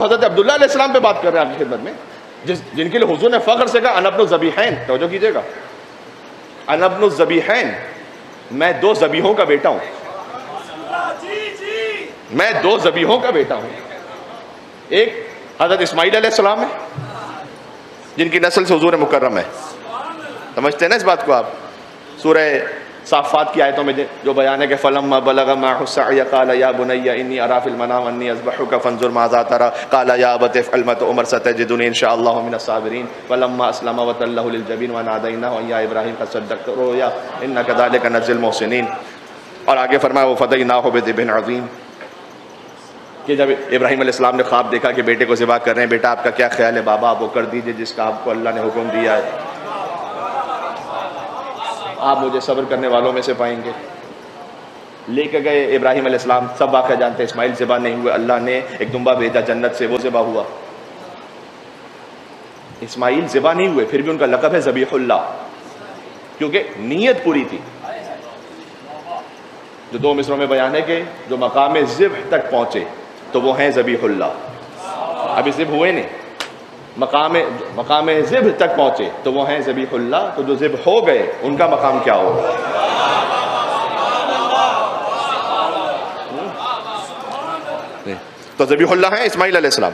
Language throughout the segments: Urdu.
حضرت عبداللہ علیہ السلام پہ بات کر رہے ہیں آپ کی خدمت میں، جن کے لیے حضور نے فخر سے کہا انا ابن الذبیحین. توجہ کیجئے گا، انا ابن الذبیحین، میں دو ذبیحوں کا بیٹا ہوں. میں دو ذبیحوں کا بیٹا ہوں. ایک حضرت اسماعیل علیہ السلام ہے جن کی نسل سے حضور مکرم ہے. سمجھتے ہیں نا اس بات کو آپ؟ سورہ صافات کی آیتوں میں جو بیان ہے کہ فلما بلغ معه السعي قال يا بني اني ارى في المنام اني اذبحك فانظر ماذا ترى قال يا ابت افعل ما تؤمر ستجدني ان شاء الله من الصابرين فلما اسلم وتله للجبين وناديناه يا ابراهيم قد صدقت الرؤيا انا كذلك نجزي المحسنين. اور آگے فرمایا وفديناه بذبح عظيم، کہ جب ابراہیم علیہ السلام نے خواب دیکھا کہ بیٹے کو ذبح کر رہے ہیں، بیٹا آپ کا کیا خیال ہے؟ بابا آپ وہ کر دیجئے جس کا آپ کو اللہ نے حکم دیا ہے، آپ مجھے صبر کرنے والوں میں سے پائیں گے. لے کے گئے ابراہیم علیہ السلام، سب واقعہ جانتے ہیں. اسماعیل ذبح نہیں ہوئے، اللہ نے ایک دمبا بھیجا جنت سے، وہ ذبح ہوا. اسماعیل ذبح نہیں ہوئے، پھر بھی ان کا لقب ہے ذبیح اللہ، کیونکہ نیت پوری تھی. جو دو مصروں میں بیان ہے کہ جو مقام ذبح تک پہنچے تو وہ ہیں ذبیح اللہ. ابھی ذبح ہوئے نہیں، مقام ذبح تک پہنچے تو وہ ہیں ذبیح اللہ. تو جو ذبح ہو گئے ان کا مقام کیا ہوگا؟ تو ذبیح اللہ ہیں اسماعیل علیہ السلام،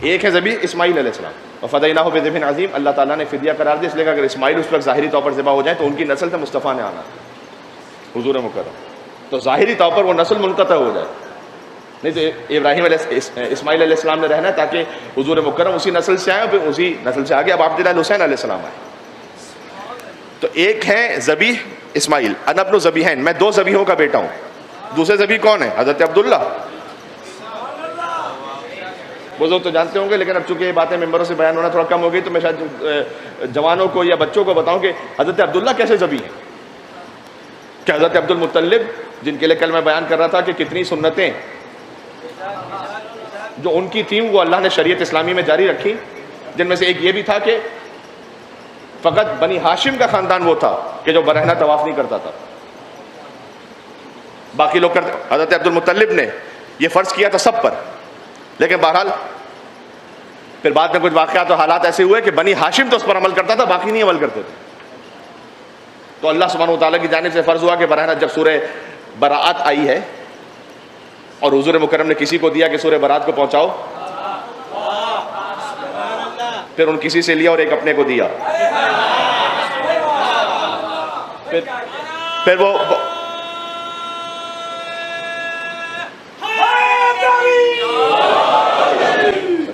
ایک ہے ذبیح اسماعیل علیہ السلام. وفدیناہ بذبح عظیم، اللہ تعالیٰ نے فدیہ قرار دیا، اس لیے کہ اگر اسماعیل اس وقت ظاہری طور پر ذبح ہو جائیں تو ان کی نسل سے مصطفیٰ نے آنا حضور مکرم، تو ظاہری طور پر وہ نسل منقطع ہو جائے. نہیں تو ابراہیم اسماعیل علیہ السلام نے رہنا ہے تاکہ حضور مکرم اسی نسل سے آئے، پھر اسی نسل سے آگے اب عبداللہ حسین علیہ السلام آئے. تو ایک ہے ذبیح اسماعیل، انا ابن الذبیحین، میں دو ذبیحوں کا بیٹا ہوں. دوسرے ذبیح کون ہے؟ حضرت عبداللہ. بزرگ تو جانتے ہوں گے، لیکن اب چونکہ یہ باتیں ممبروں سے بیان ہونا تھوڑا کم ہو گئی تو میں شاید جوانوں کو یا بچوں کو بتاؤں کہ حضرت عبداللہ کیسے ذبیح ہیں. کہ حضرت عبد المطلب، جن کے لیے کل میں بیان کر رہا تھا کہ کتنی سنتیں جو ان کی تھیں وہ اللہ نے شریعت اسلامی میں جاری رکھی، جن میں سے ایک یہ بھی تھا کہ فقط بنی ہاشم کا خاندان وہ تھا کہ جو برہنہ طواف نہیں کرتا تھا، باقی لوگ کرتے. حضرت عبد المطلب نے یہ فرض کیا تھا سب پر، لیکن بہرحال پھر بعد میں کچھ واقعات اور حالات ایسے ہوئے کہ بنی ہاشم تو اس پر عمل کرتا تھا، باقی نہیں عمل کرتے تھے. تو اللہ سبحانہ و تعالیٰ کی جانب سے فرض ہوا کہ برہنہ جب سورہ براءت آئی ہے اور حضور مکرم نے کسی کو دیا کہ سورہ براءت کو پہنچاؤ، پھر ان کسی سے لیا اور ایک اپنے کو دیا. پھر وہ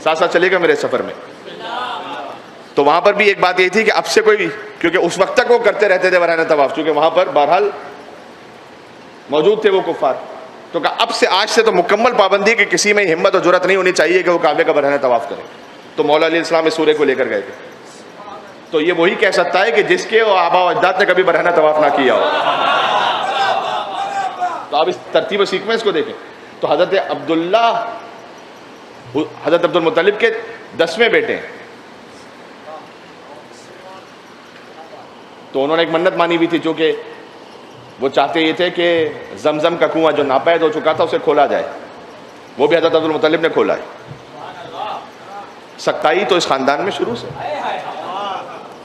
ساتھ ساتھ چلے گا میرے سفر میں. تو وہاں پر بھی ایک بات یہ تھی کہ اب سے کوئی، کیونکہ اس وقت تک وہ کرتے رہتے تھے برہنہ طواف، چونکہ وہاں پر بہرحال موجود تھے وہ کفار، تو کہا اب سے آج سے تو مکمل پابندی کہ کسی میں ہمت اور جرأت نہیں ہونی چاہیے کہ وہ کعبے کا برہنہ طواف کرے. تو مولا علیہ السلام اس سورے کو لے کر گئے تھے. تو یہ وہی کہہ سکتا ہے کہ جس کے آبا و اجداد نے کبھی برہنہ طواف نہ کیا ہو. تو آپ اس ترتیب و سیکوینس کو دیکھیں. تو حضرت عبداللہ حضرت عبد المطلب کے 10ویں بیٹے ہیں. تو انہوں نے ایک منت مانی ہوئی تھی، چونکہ وہ چاہتے یہ تھے کہ زمزم کا کنواں جو ناپید ہو چکا تھا اسے کھولا جائے، وہ بھی حضرت عبد المطلب نے کھولا ہے. سکائی تو اس خاندان میں شروع سے،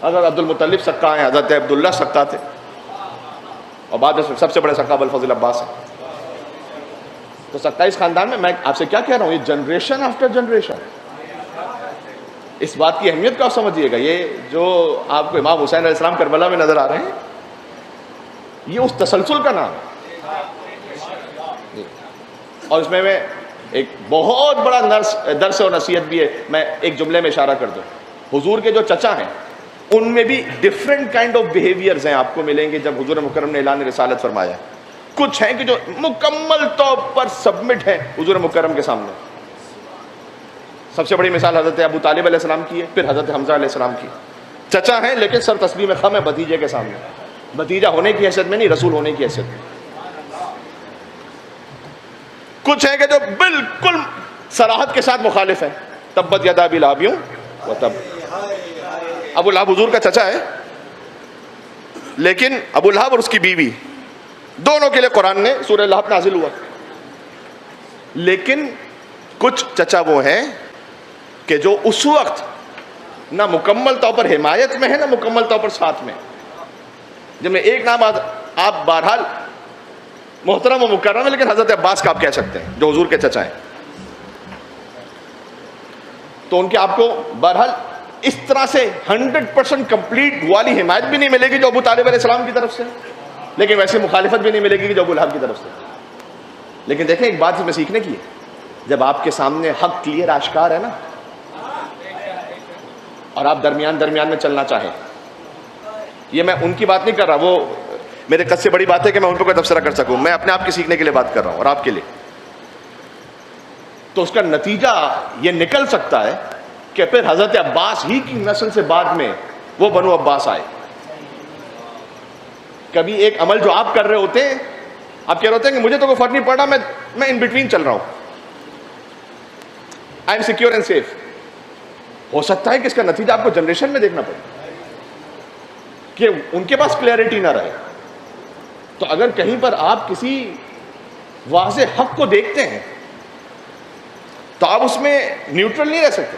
حضرت عبد المطلب سکا ہیں، حضرت عبداللہ سکا تھے، اور بعد میں سب سے بڑے سکا ابوالفضل عباس ہیں. تو سکا اس خاندان میں آپ سے کیا کہہ رہا ہوں، یہ جنریشن آفٹر جنریشن. اس بات کی اہمیت کو آپ سمجھیے گا. یہ جو آپ کو امام حسین علیہ السلام کربلا میں نظر آ رہے ہیں، یہ اس تسلسل کا نام ہے. اور اس میں ایک بہت بڑا درس اور نصیحت بھی ہے. میں ایک جملے میں اشارہ کر دوں، حضور کے جو چچا ہیں ان میں بھی ڈفرینٹ کائنڈ آف بیہیویئرز ہیں آپ کو ملیں گے جب حضور مکرم نے اعلان رسالت فرمایا. کچھ ہیں کہ جو مکمل طور پر سبمٹ ہیں حضور مکرم کے سامنے. سب سے بڑی مثال حضرت ابو طالب علیہ السلام کی ہے، پھر حضرت حمزہ علیہ السلام کی. چچا ہیں لیکن سر تسلیم خم ہے بھتیجے کے سامنے، بھتیجا ہونے کی حیثیت میں نہیں، رسول ہونے کی حیثیت میں. کچھ ہیں کہ جو بالکل صراحت کے ساتھ مخالف ہیں. تبت یدا ابی لہب و تب. ابو لہب حضور کا چچا ہے، لیکن ابو لہب اور اس کی بیوی دونوں کے لیے قرآن نے سورہ لہب نازل ہوا. لیکن کچھ چچا وہ ہیں کہ جو اس وقت نہ مکمل طور پر حمایت میں ہے نہ مکمل طور پر ساتھ میں، جن میں ایک نام آپ بہرحال محترم و مکرم ہے، لیکن حضرت عباس کا آپ کہہ سکتے ہیں جو حضور کے چچا ہیں، تو ان کے آپ کو بہرحال اس طرح سے 100% کمپلیٹ والی حمایت بھی نہیں ملے گی جو ابو طالب علیہ السلام کی طرف سے، لیکن ویسی مخالفت بھی نہیں ملے گی جو ابو لہب کی طرف سے. لیکن دیکھیں ایک بات اس میں سیکھنے کی ہے، جب آپ کے سامنے حق کلیئر آشکار ہے نا، اور آپ درمیان میں چلنا چاہیں، یہ میں ان کی بات نہیں کر رہا، وہ میرے قد سے بڑی بات ہے کہ میں ان پہ کوئی تبصرہ کر سکوں، میں اپنے آپ کے سیکھنے کے لیے بات کر رہا ہوں اور آپ کے لیے. تو اس کا نتیجہ یہ نکل سکتا ہے کہ پھر حضرت عباس ہی کی نسل سے بعد میں وہ بنو عباس آئے. کبھی ایک عمل جو آپ کر رہے ہوتے ہیں، آپ کہہ رہے ہوتے ہیں کہ مجھے تو کوئی فرق نہیں پڑا، میں ان بٹوین چل رہا ہوں، I am secure and safe. ہو سکتا ہے کہ اس کا نتیجہ آپ کو جنریشن میں دیکھنا پڑے کہ ان کے پاس کلیئرٹی نہ رہے. تو اگر کہیں پر آپ کسی واضح حق کو دیکھتے ہیں تو آپ اس میں نیوٹرل نہیں رہ سکتے.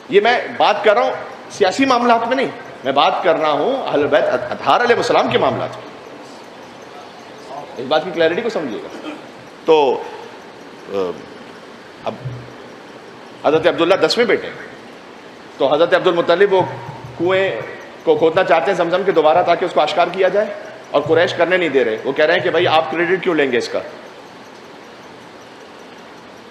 یہ میں بات کر رہا ہوں سیاسی معاملات میں نہیں، میں بات کر رہا ہوں اہل بیت اطہار علیہ السلام کے معاملات میں. اس بات کی کلیئرٹی کو سمجھیے گا. تو اب حضرت عبداللہ 10ویں بیٹے، تو حضرت عبد المطلب وہ کنویں کو کھودنا چاہتے ہیں زمزم کے دوبارہ تاکہ اس کو آشکار کیا جائے، اور قریش کرنے نہیں دے رہے. وہ کہہ رہے ہیں کہ بھائی آپ کریڈٹ کیوں لیں گے اس کا.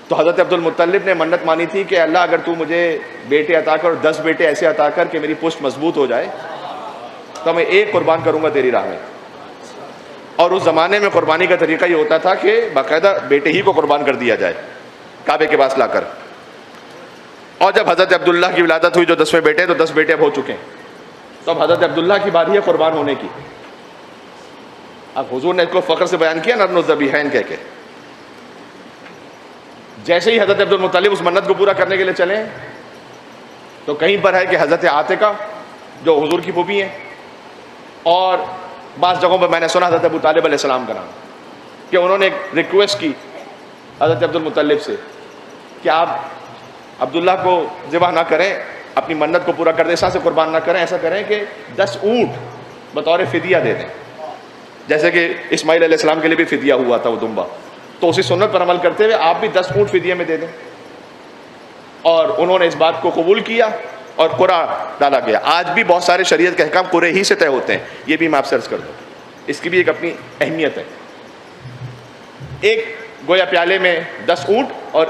تو حضرت عبد المطلب نے منت مانی تھی کہ اللہ اگر تو مجھے بیٹے عطا کر اور 10 بیٹے ایسے عطا کر کہ میری پشت مضبوط ہو جائے تو میں ایک قربان کروں گا تیری راہ میں. اور اس زمانے میں قربانی کا طریقہ یہ ہوتا تھا کہ باقاعدہ بیٹے ہی کو قربان کر دیا جائے کعبے کے پاس لا کر. اور جب حضرت عبداللہ کی ولادت ہوئی جو 10ویں بیٹے، تو 10 بیٹے اب ہو چکے ہیں، تو اب حضرت عبداللہ کی باری ہے قربان ہونے کی. اب حضور نے اس کو فخر سے بیان کیا نرن الذبیحین کہہ کے. جیسے ہی حضرت عبد المطلب اس منت کو پورا کرنے کے لیے چلے تو کہیں پر ہے کہ حضرت عاتقہ جو حضور کی پھوپھی ہیں، اور بعض جگہوں پر میں نے سنا حضرت ابو طالب علیہ السلام کا نام، کہ انہوں نے ایک ریکویسٹ کی حضرت عبد المطلب سے کہ آپ عبداللہ کو ذبح نہ کریں، اپنی منت کو پورا کر دیں، اس طرح سے قربان نہ کریں، ایسا کریں کہ 10 اونٹ بطور فدیہ دے دیں، جیسے کہ اسماعیل علیہ السلام کے لیے بھی فدیہ ہوا تھا وہ دمبا. تو اسی سنت پر عمل کرتے ہوئے آپ بھی 10 اونٹ فدیے میں دے دیں. اور انہوں نے اس بات کو قبول کیا اور قرعہ ڈالا گیا. آج بھی بہت سارے شریعت کے احکام قرعے ہی سے طے ہوتے ہیں، یہ بھی میں آپ سرچ کر دوں، اس کی بھی ایک اپنی اہمیت ہے. ایک گویا پیالے میں 10 اونٹ، اور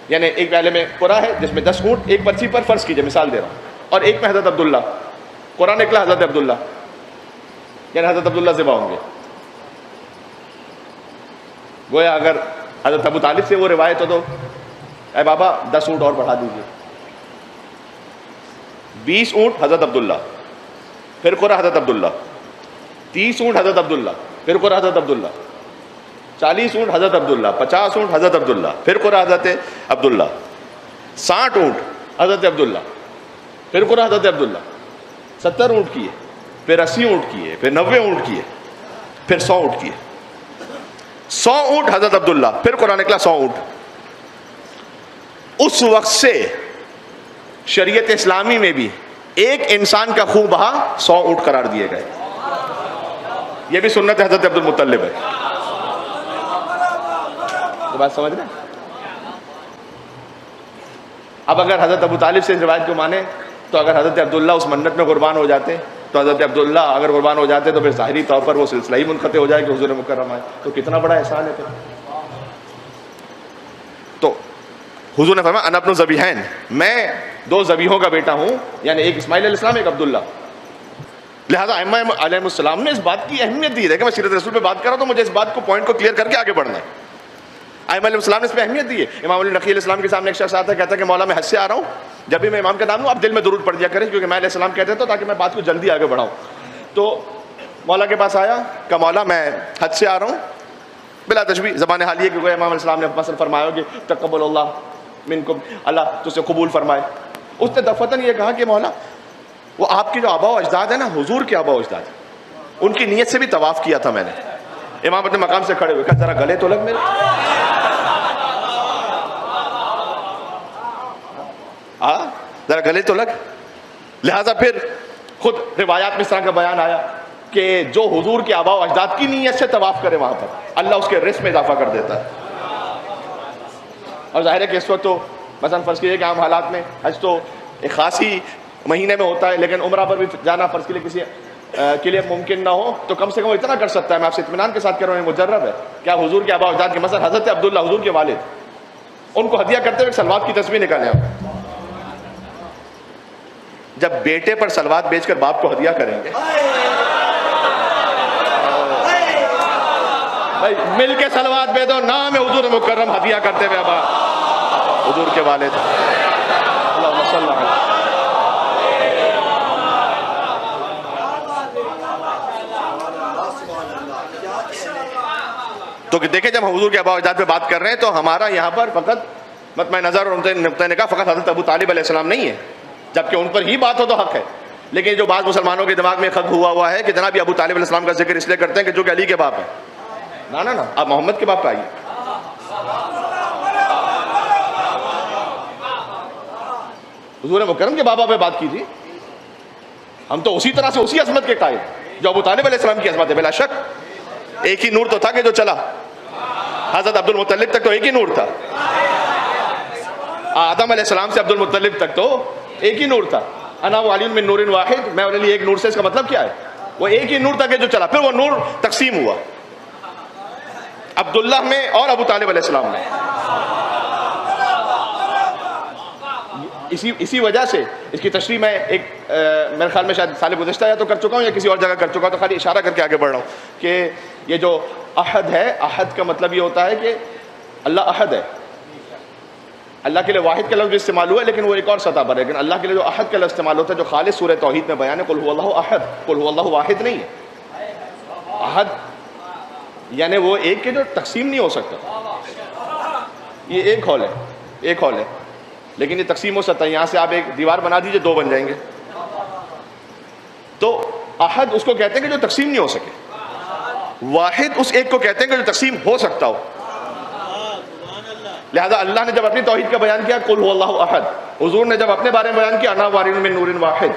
یعنی ایک پیالے میں قرعہ ہے جس میں 10 اونٹ ایک پرچی پر فرض کیجئے، مثال دے رہا ہوں، اور ایک میں حضرت عبداللہ، قرعہ نکلا حضرت عبداللہ، یعنی حضرت عبداللہ ذبح ہوں گے. گویا اگر حضرت ابو طالب سے وہ روایت ہو تو اے بابا 10 اونٹ اور بڑھا دیجیے، 20 اونٹ حضرت عبداللہ، پھر قرعہ حضرت عبداللہ، 30 اونٹ حضرت عبداللہ، پھر قرعہ حضرت عبداللہ، 40 اونٹ حضرت عبداللہ، 50 اونٹ حضرت عبداللہ، پھر قرعہ حضرت عبداللہ، 60 اونٹ حضرت عبداللہ، پھر قرعہ حضرت عبداللہ، 70 اونٹ کیے، پھر 80 اونٹ کیے، پھر 90 اونٹ کیے، پھر 100 اونٹ کیے، 100 اونٹ حضرت عبداللہ، پھر قرآن نکلا 100 اونٹ. اس وقت سے شریعت اسلامی میں بھی ایک انسان کا خون بہا 100 اونٹ قرار دیے گئے. یہ بھی سنت حضرت عبد المطلب ہے. تو بات سمجھ رہے ہیں؟ اب اگر حضرت ابو طالب سے اس روایت کو مانے تو اگر حضرت عبداللہ اس منت میں قربان ہو جاتے تو حضرت عبداللہ اگر قربان ہو جاتے تو پھر ظاہری طور پر وہ سلسلہ ہی منقطع ہو جائے کہ حضور مکرم آئے. تو کتنا بڑا احسان ہے پھر. تو حضور نے فرمایا انا ابن ذبیحین، میں 2 ذبیحوں کا بیٹا ہوں، یعنی ایک اسماعیل علیہ السلام، ایک عبداللہ. لہٰذا ائمہ علیہ السلام نے اس بات کی اہمیت دی ہے کہ میں سیرت رسول پہ بات کر رہا ہوں تو مجھے اس بات کو پوائنٹ کو کلیئر کر کے آگے بڑھنا ہے. ائمہ علیہ السلام نے اس پہ اہمیت دی ہے. امام علی نقی علیہ السلام کے سامنے ایک شخص آتا ہے، کہتا ہے کہ مولا میں حج سے آ رہا ہوں، جب بھی میں امام کا نام لوں آپ دل میں درود پڑھ دیا کریں، کیونکہ میں علیہ السلام کہتے تھے تاکہ میں بات کو جلدی آگے بڑھاؤں. تو مولا کے پاس آیا کہ مولا میں حج سے آ رہا ہوں، بلا تشبیہ زبان حال یہ کہ امام علیہ السلام نے مثلا فرمایا کہ تقبل اللہ منکم، اللہ تو سے قبول فرمائے. اس نے دفتن یہ کہا کہ مولا وہ آپ کے جو آبا و اجداد ہیں نا، حضور کے آبا و اجداد، ان کی نیت سے بھی طواف کیا تھا میں نے. امام اپنے مقام سے کھڑے ہوئے کہا ذرا گلے تو لگ میرے. ذرا گلے تو لگ. لہٰذا پھر خود روایات میں اس طرح کا بیان آیا کہ جو حضور کے آباء و اجداد کی نیت سے طواف کرے وہاں پر اللہ اس کے رزق میں اضافہ کر دیتا ہے. اور ظاہر ہے کہ اس وقت تو مثلا فرض کیجیے کہ عام حالات میں حج تو ایک خاص ہی مہینے میں ہوتا ہے، لیکن عمرہ پر بھی جانا فرض کے لیے کسی کے لیے ممکن نہ ہو تو کم سے کم وہ اتنا کر سکتا ہے. میں آپ سے اطمینان کے ساتھ کہہ رہا ہوں، مجرب ہے. کیا حضور کے آباء و اجداد کے مثلا حضرت عبداللہ حضور کے والد، ان کو ہدیہ کرتے ہوئے سلوات کی تصویر نکالیں آپ. جب بیٹے پر سلوات بیچ کر باپ کو ہدیہ کریں گے، بھائی مل کے سلوات بھیج دو، نام ہے حضور مکرم ہدیہ کرتے ہوئے ابا حضور کے والد. اللہم صلی اللہ علیہ. تو دیکھیں جب ہم حضور کے آباء و اجداد پہ بات کر رہے ہیں تو ہمارا یہاں پر فقط مطمع نظر اور نقطۂ نگاہ فقط حضرت ابو طالب علیہ السلام نہیں ہے، جبکہ ان پر ہی بات ہو تو حق ہے. لیکن جو بعض مسلمانوں کے دماغ میں خط ہوا ہے کہ جناب یہ ابو طالب علیہ السلام کا ذکر اس لیے کرتے ہیں کہ جو کہ علی کے باپ ہے. نا آپ محمد کے باپ پہ آئیے. حضور مکرم کے بابا پہ بات کی تھی. ہم تو اسی طرح سے اسی عظمت کے قائل جو ابو طالب علیہ السلام کی عظمت ہے. بلا شک ایک ہی نور تو تھا کہ جو چلا. حضرت عبد المطلب تک تو ایک ہی نور تھا. آدم علیہ السلام سے عبد المطلب تک تو ایک ہی نور تھا. انا وعلی من نور واحد، میں اور علی ایک نور سے. اس کا مطلب کیا ہے؟ وہ ایک ہی نور تھا کہ جو چلا. پھر وہ نور تقسیم ہوا عبداللہ میں اور ابو طالب علیہ السلام میں. اسی وجہ سے اس کی تشریح میں ایک میرے خیال میں شاید سال گزشتہ یا تو کر چکا ہوں یا کسی اور جگہ کر چکا ہوں، تو خالی اشارہ کر کے آگے بڑھ رہا ہوں کہ یہ جو احد ہے، احد کا مطلب یہ ہوتا ہے کہ اللہ احد ہے. اللہ کے لیے واحد کا لفظ استعمال ہوا ہے لیکن وہ ایک اور سطح پر ہے. لیکن اللہ کے لیے جو احد کا لفظ استعمال ہوتا ہے جو خالص سورہ توحید میں بیان ہے، قل هو اللہ احد، قل هو اللہ واحد نہیں ہے. احد یعنی وہ ایک کے جو تقسیم نہیں ہو سکتا. یہ ایک ہال ہے، ایک ہال ہے، لیکن یہ تقسیم ہو سکتا ہے. یہاں سے آپ ایک دیوار بنا دیجئے، دو بن جائیں گے. تو احد اس کو کہتے ہیں کہ جو تقسیم نہیں ہو سکے. واحد اس ایک کو کہتے ہیں کہ جو تقسیم ہو سکتا ہو. لہذا اللہ نے جب اپنی توحید کا بیان کیا قل هو اللہ احد، حضور نے جب اپنے بارے میں بیان کیا انا وارث من نور واحد،